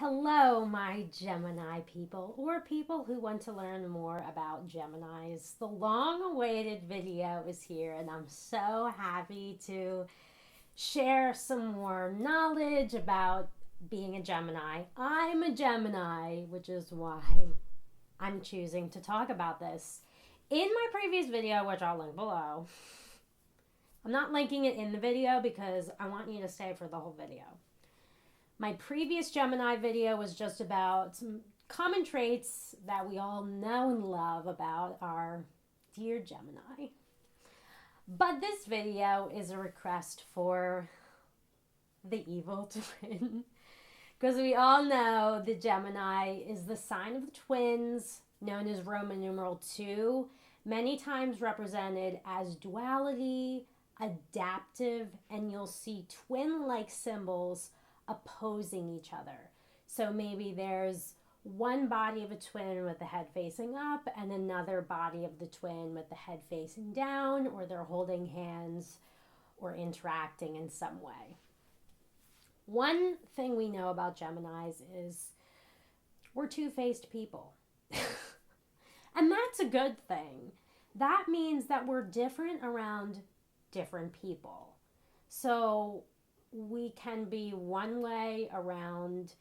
Hello, my Gemini people, or people who want to learn more about Geminis. The long awaited video is here, and I'm so happy to share some more knowledge about being a Gemini. I'm a Gemini, which is why I'm choosing to talk about this. In my previous video, which I'll link below, I'm not linking it in the video because I want you to stay for the whole video. My previous Gemini video was just about some common traits that we all know and love about our dear Gemini. But this video is a request for the evil twin. Because we all know the Gemini is the sign of the twins, known as Roman numeral 2, many times represented as duality, adaptive, and you'll see twin-like symbols opposing each other. So maybe there's one body of a twin with the head facing up and another body of the twin with the head facing down, or they're holding hands or interacting in some way. One thing we know about Geminis is we're two-faced people. And that's a good thing. That means that we're different around different people. So we can be one way around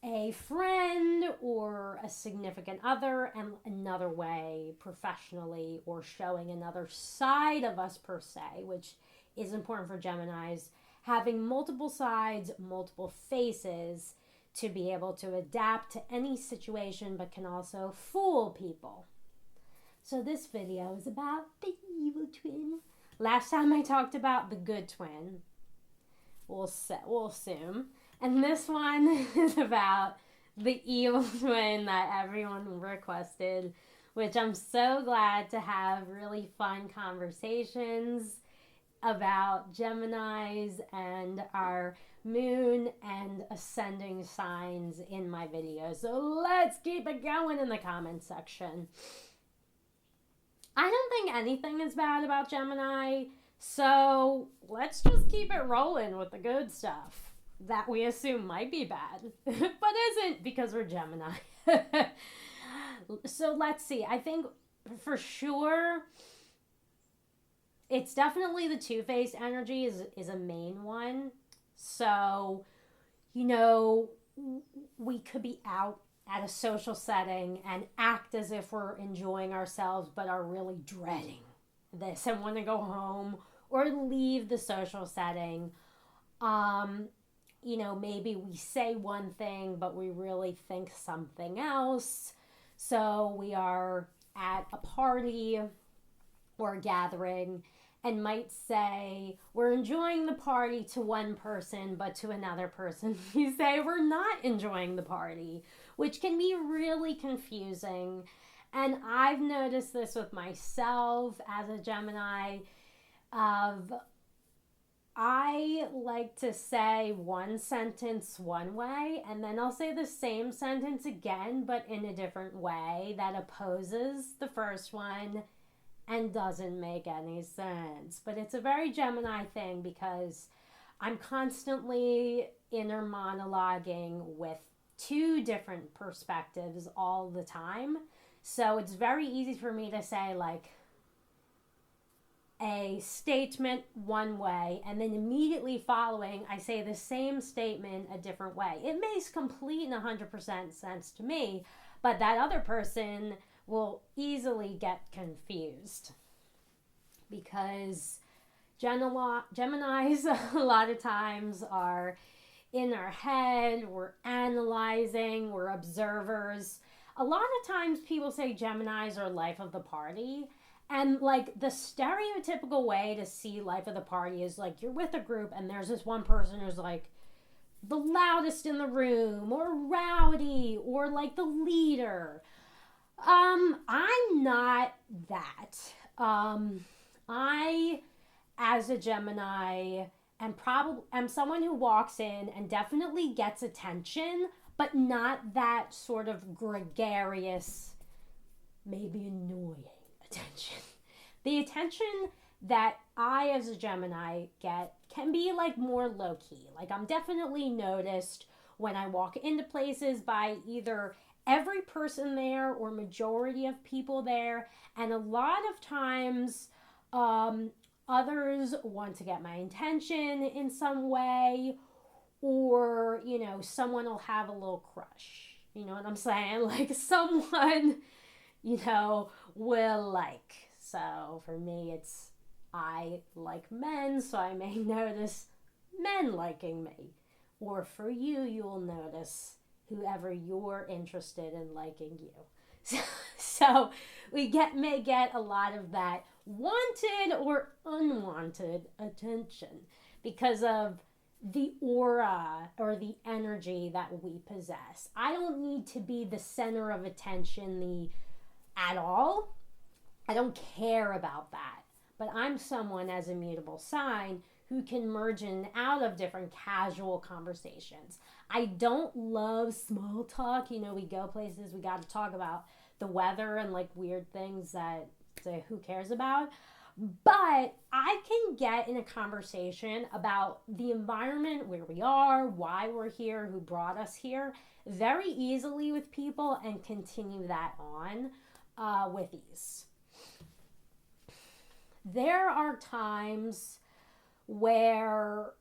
a friend or a significant other, and another way professionally, or showing another side of us per se, which is important for Geminis, having multiple sides, multiple faces to be able to adapt to any situation, but can also fool people. So this video is about the evil twin. Last time I talked about the good twin. We'll assume. And this one is about the evil twin that everyone requested, which I'm so glad to have really fun conversations about Geminis and our moon and ascending signs in my videos. So let's keep it going in the comment section. I don't think anything is bad about Gemini. So let's just keep it rolling with the good stuff that we assume might be bad, but isn't, because we're Gemini. So let's see. I think for sure it's definitely the two-faced energy is a main one. So, we could be out at a social setting and act as if we're enjoying ourselves, but are really dreading this and want to go home or leave the social setting. Maybe we say one thing, but we really think something else. So we are at a party or a gathering and might say we're enjoying the party to one person, but to another person we say we're not enjoying the party, which can be really confusing. And I've noticed this with myself as a Gemini. I like to say one sentence one way, and then I'll say the same sentence again, but in a different way that opposes the first one and doesn't make any sense. But it's a very Gemini thing because I'm constantly inner monologuing with two different perspectives all the time. So it's very easy for me to say like a statement one way, and then immediately following I say the same statement a different way. It makes complete and 100% sense to me, but that other person will easily get confused because Geminis a lot of times are in our head, we're analyzing, we're observers. A lot of times people say Geminis are life of the party. And like the stereotypical way to see life of the party is like you're with a group and there's this one person who's like the loudest in the room or rowdy or like the leader. I'm not that. I, as a Gemini, am someone who walks in and definitely gets attention, but not that sort of gregarious, maybe annoying attention. The attention that I as a Gemini get can be like more low-key. Like I'm definitely noticed when I walk into places by either every person there or majority of people there. And a lot of times, others want to get my attention in some way, or, someone will have a little crush. You know what I'm saying? Like someone, will like. So for me, I like men, so I may notice men liking me. Or for you, you'll notice whoever you're interested in liking you. So we may get a lot of that wanted or unwanted attention because of the aura or the energy that we possess. I don't need to be the center of attention at all. I don't care about that. But I'm someone as a mutable sign who can merge in and out of different casual conversations. I don't love small talk. We go places, we got to talk about the weather and like weird things that who cares about. But I can get in a conversation about the environment, where we are, why we're here, who brought us here, very easily with people and continue that on with ease. There are times where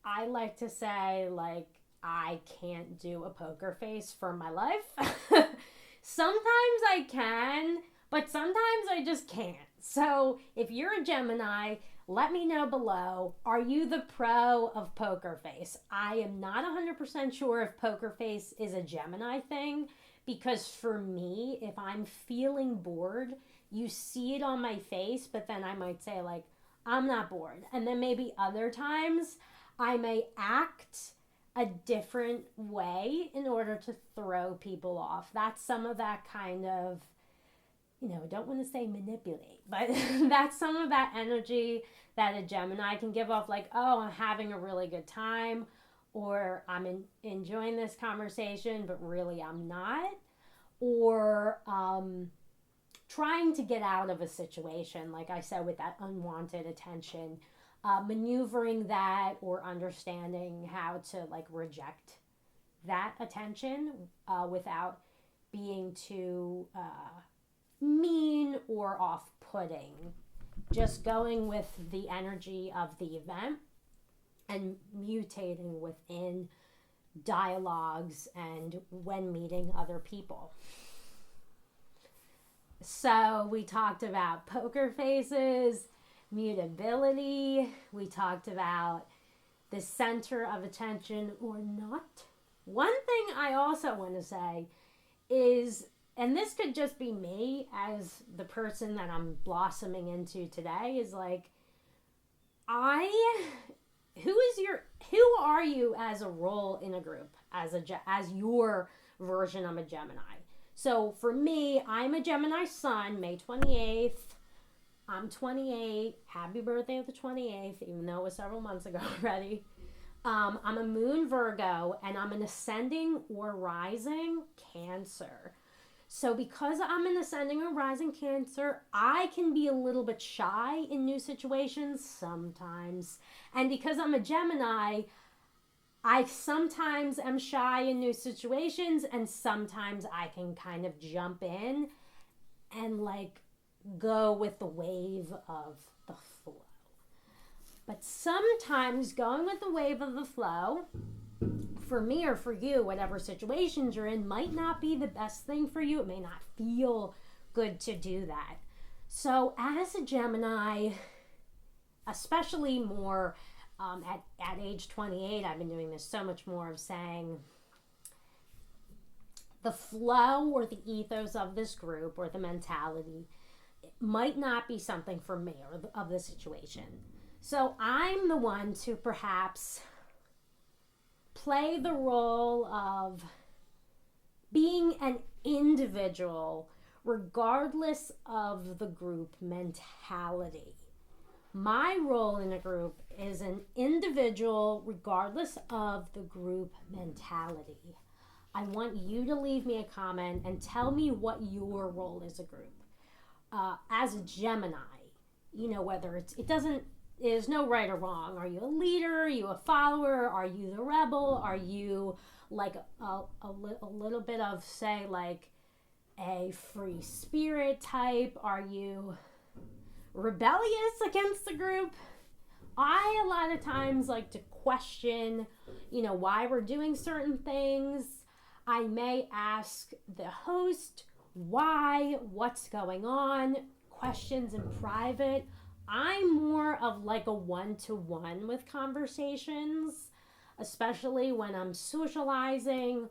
I like to say, like, I can't do a poker face for my life. Sometimes I can, but sometimes I just can't. So if you're a Gemini, let me know below. Are you the pro of poker face? I am not 100% sure if poker face is a Gemini thing, because for me, if I'm feeling bored, you see it on my face, but then I might say, like, I'm not bored. And then maybe other times I may act a different way in order to throw people off. That's some of that kind of, don't want to say manipulate, but that's some of that energy that a Gemini can give off, like, oh, I'm having a really good time, or I'm enjoying this conversation, but really I'm not. Or trying to get out of a situation, like I said, with that unwanted attention, maneuvering that or understanding how to like reject that attention without being too mean or off-putting. Just going with the energy of the event and mutating within dialogues and when meeting other people. So we talked about poker faces, mutability. We talked about the center of attention or not. One thing I also want to say is, and this could just be me as the person that I'm blossoming into today, is like, who are you as a role in a group, as your version of a Gemini? So for me, I'm a Gemini sun, May 28th. I'm 28. Happy birthday of the 28th, even though it was several months ago already. I'm a moon Virgo, and I'm an ascending or rising Cancer. So because I'm an ascending or rising Cancer, I can be a little bit shy in new situations sometimes. And because I'm a Gemini, I sometimes am shy in new situations, and sometimes I can kind of jump in and like go with the wave of the flow. But sometimes going with the wave of the flow, for me or for you, whatever situations you're in, might not be the best thing for you. It may not feel good to do that. So as a Gemini, especially more at age 28, I've been doing this so much more of saying the flow or the ethos of this group or the mentality might not be something for me or of the situation. So I'm the one to perhaps play the role of being an individual regardless of the group mentality. My role in a group is an individual regardless of the group mentality. I want you to leave me a comment and tell me what your role is a group. As a Gemini, whether there's no right or wrong. Are you a leader? Are you a follower? Are you the rebel? Are you like a little bit of, say, like a free spirit type? Are you rebellious against the group? I, a lot of times, like to question, why we're doing certain things. I may ask the host why, what's going on, questions in private. I'm more of like a one-to-one with conversations, especially when I'm socializing.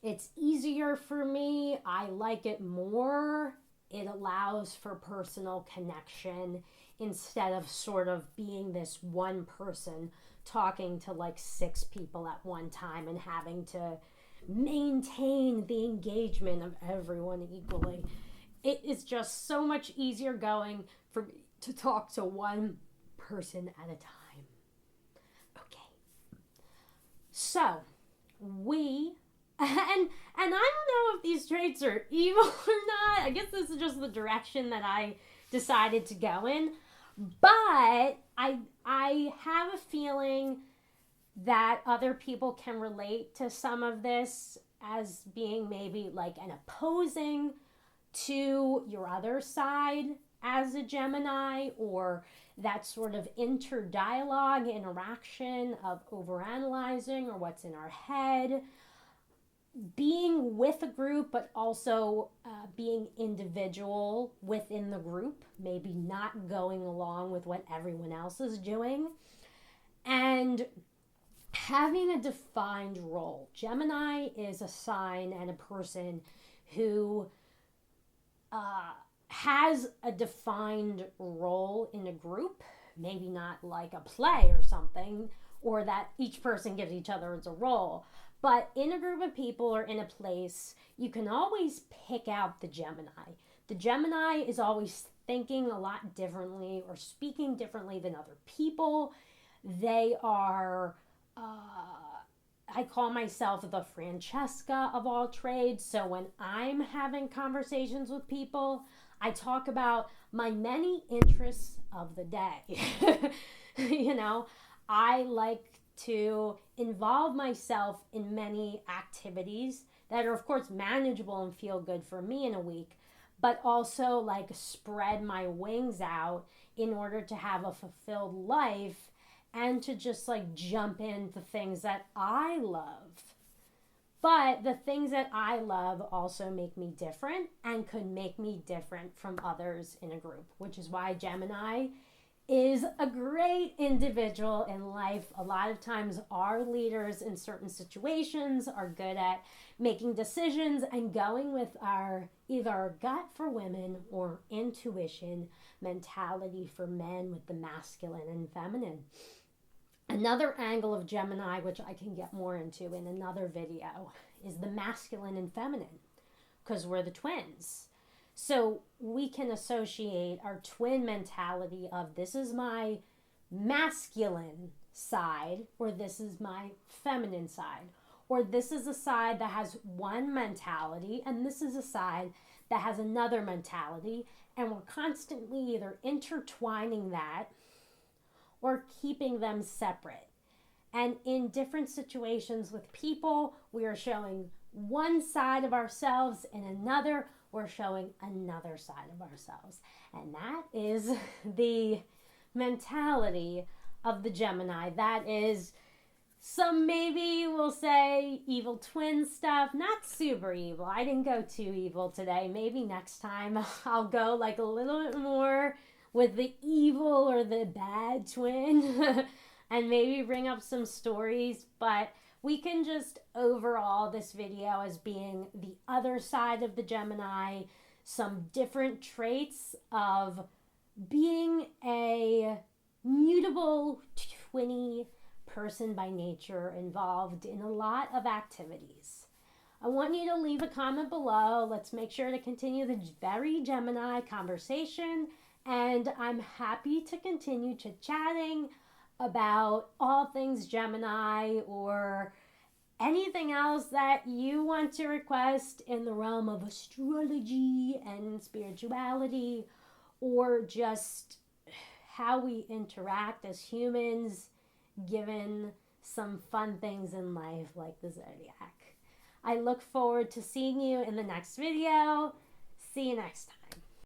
It's easier for me. I like it more. It allows for personal connection instead of sort of being this one person talking to like 6 people at one time and having to maintain the engagement of everyone equally. It is just so much easier going for me to talk to one person at a time. Okay. So, and I don't know if these traits are evil or not. I guess this is just the direction that I decided to go in. But I have a feeling that other people can relate to some of this as being maybe like an opposing to your other side as a Gemini, or that sort of interdialogue, interaction of overanalyzing or what's in our head, being with a group, but also being individual within the group, maybe not going along with what everyone else is doing, and having a defined role. Gemini is a sign and a person who has a defined role in a group, maybe not like a play or something, or that each person gives each other as a role. But in a group of people or in a place, you can always pick out the Gemini. The Gemini is always thinking a lot differently or speaking differently than other people. They are, I call myself the Francesca of all trades. So when I'm having conversations with people, I talk about my many interests of the day. I like to involve myself in many activities that are, of course, manageable and feel good for me in a week, but also like spread my wings out in order to have a fulfilled life and to just like jump into things that I love. But the things that I love also make me different and could make me different from others in a group, which is why Gemini is a great individual in life. A lot of times our leaders in certain situations are good at making decisions and going with our either our gut for women or intuition mentality for men, with the masculine and feminine. Another angle of Gemini, which I can get more into in another video, is the masculine and feminine, because we're the twins. So we can associate our twin mentality of this is my masculine side, or this is my feminine side, or this is a side that has one mentality and this is a side that has another mentality, and we're constantly either intertwining that or keeping them separate. And in different situations with people, we are showing one side of ourselves, and another we're showing another side of ourselves. And that is the mentality of the Gemini. That is some, maybe we'll say, evil twin stuff. Not super evil. I didn't go too evil today. Maybe next time I'll go like a little bit more with the evil or the bad twin and maybe bring up some stories. But we can just overall this video as being the other side of the Gemini, some different traits of being a mutable, twinny person by nature, involved in a lot of activities. I want you to leave a comment below. Let's make sure to continue the very Gemini conversation, and I'm happy to continue chit-chatting about all things Gemini or anything else that you want to request in the realm of astrology and spirituality, or just how we interact as humans given some fun things in life like the zodiac. I look forward to seeing you in the next video. See you next time.